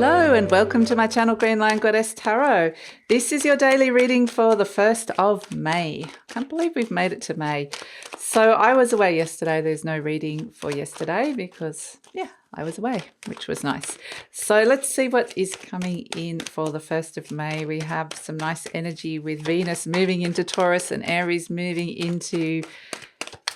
Hello and welcome to my channel GreenLion Goddess Tarot. This is your daily reading for the 1st of May. Can't believe we've made it to May. So I was away yesterday. There's no reading for yesterday because, I was away, which was nice. So let's see what is coming in for the 1st of May. We have some nice energy with Venus moving into Taurus and Aries moving into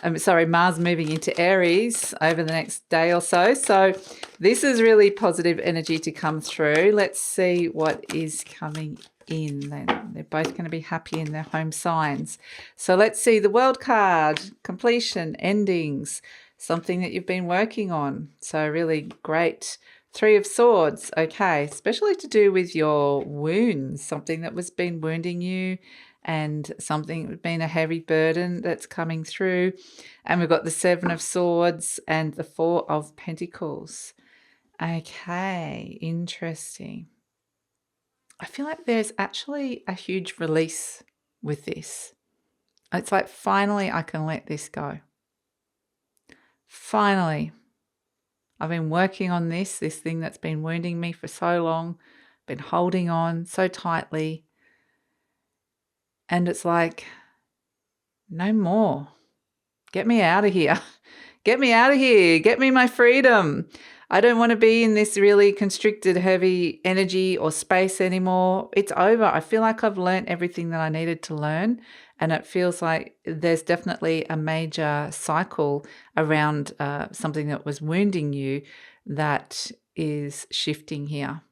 Mars moving into Aries over the next day or so. So this is really positive energy to come through. Let's see what is coming in. They're both going to be happy in their home signs. So let's see the World card, completion, endings, something that you've been working on. So really great. 3 of Swords, okay, especially to do with your wounds, something that was been wounding you and something that's been a heavy burden that's coming through. And we've got the 7 of Swords and the 4 of Pentacles. Okay, interesting. I feel like there's actually a huge release with this. It's like finally I can let this go. Finally. I've been working on this thing that's been wounding me for so long, been holding on so tightly. And it's like, no more. Get me out of here. Get me out of here. Get me my freedom. I don't want to be in this really constricted, heavy energy or space anymore. It's over. I feel like I've learned everything that I needed to learn. And it feels like there's definitely a major cycle around something that was wounding you that is shifting here.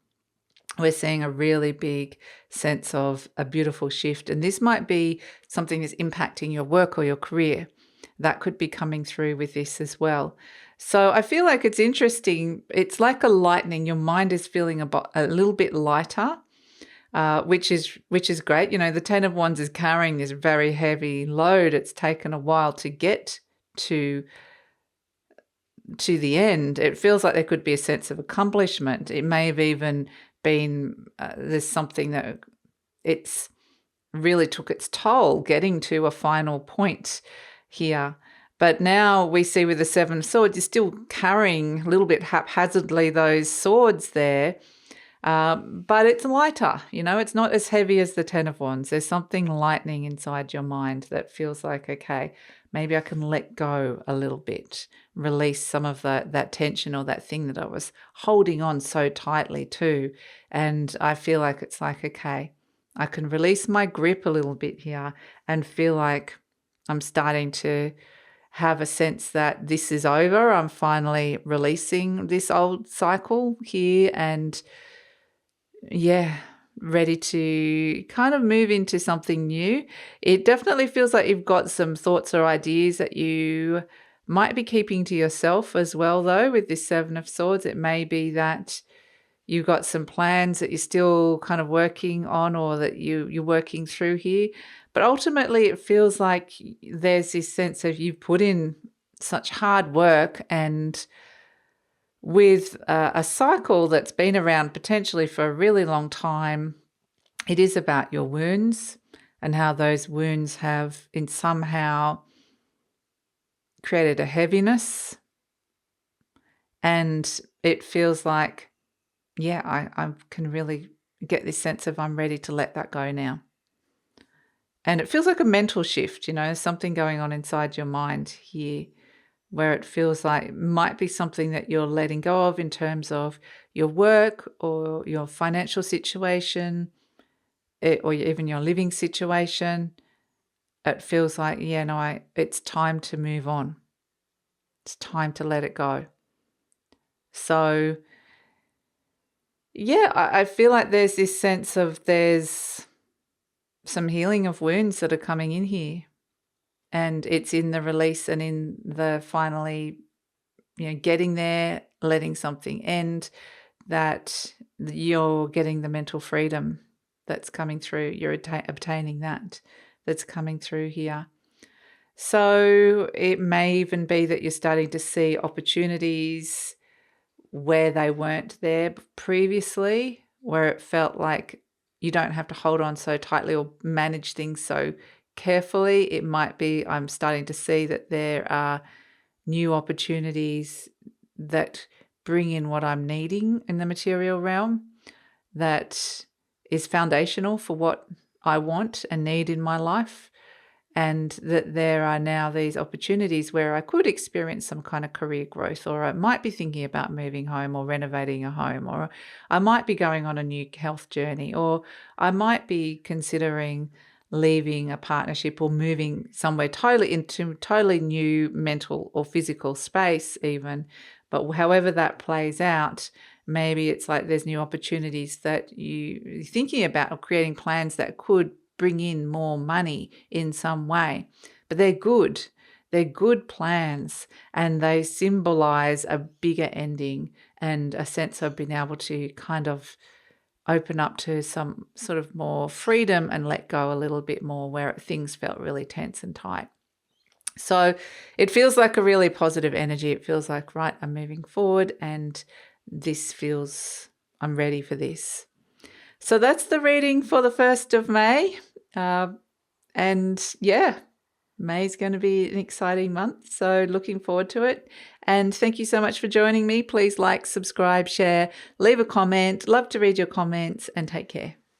We're seeing a really big sense of a beautiful shift. And this might be something that's impacting your work or your career. That could be coming through with this as well. So I feel like it's interesting. It's like a lightning. Your mind is feeling a little bit lighter, which is great. You know, the 10 of Wands is carrying this very heavy load. It's taken a while to get to the end. It feels like there could be a sense of accomplishment. It may have even been there's something that it's really took its toll getting to a final point here. But now we see with the 7 of Swords, you're still carrying a little bit haphazardly those swords there, but it's lighter. You know, it's not as heavy as the 10 of Wands. There's something lightening inside your mind that feels like, okay, maybe I can let go a little bit, release some of that tension or that thing that I was holding on so tightly to. And I feel like it's like, okay, I can release my grip a little bit here and feel like I'm starting to have a sense that this is over. I'm finally releasing this old cycle here and ready to kind of move into something new. It definitely feels like you've got some thoughts or ideas that you might be keeping to yourself as well, though, with this 7 of Swords. It may be that you've got some plans that you're still kind of working on or that you're working through here. But ultimately, it feels like there's this sense of you've put in such hard work, and with a cycle that's been around potentially for a really long time, it is about your wounds and how those wounds have in somehow created a heaviness. And it feels like, I can really get this sense of I'm ready to let that go now. And it feels like a mental shift, you know, something going on inside your mind here where it feels like it might be something that you're letting go of in terms of your work or your financial situation or even your living situation. It feels like, it's time to move on. It's time to let it go. So, I feel like there's this sense of there's some healing of wounds that are coming in here, and it's in the release and in the finally, getting there, letting something end, that you're getting the mental freedom that's coming through. You're obtaining that's coming through here. So it may even be that you're starting to see opportunities where they weren't there previously, where it felt like you don't have to hold on so tightly or manage things so carefully. It might be I'm starting to see that there are new opportunities that bring in what I'm needing in the material realm that is foundational for what I want and need in my life. And that there are now these opportunities where I could experience some kind of career growth, or I might be thinking about moving home or renovating a home, or I might be going on a new health journey, or I might be considering leaving a partnership or moving somewhere totally into totally new mental or physical space even. But however that plays out, maybe it's like there's new opportunities that you're thinking about, or creating plans that could bring in more money in some way. But they're good. They're good plans, and they symbolize a bigger ending and a sense of being able to kind of open up to some sort of more freedom and let go a little bit more where things felt really tense and tight. So it feels like a really positive energy. It feels like, right, I'm moving forward, and this feels, I'm ready for this. So that's the reading for the 1st of May. And yeah, May's going to be an exciting month. So looking forward to it. And thank you so much for joining me. Please like, subscribe, share, leave a comment. Love to read your comments, and take care.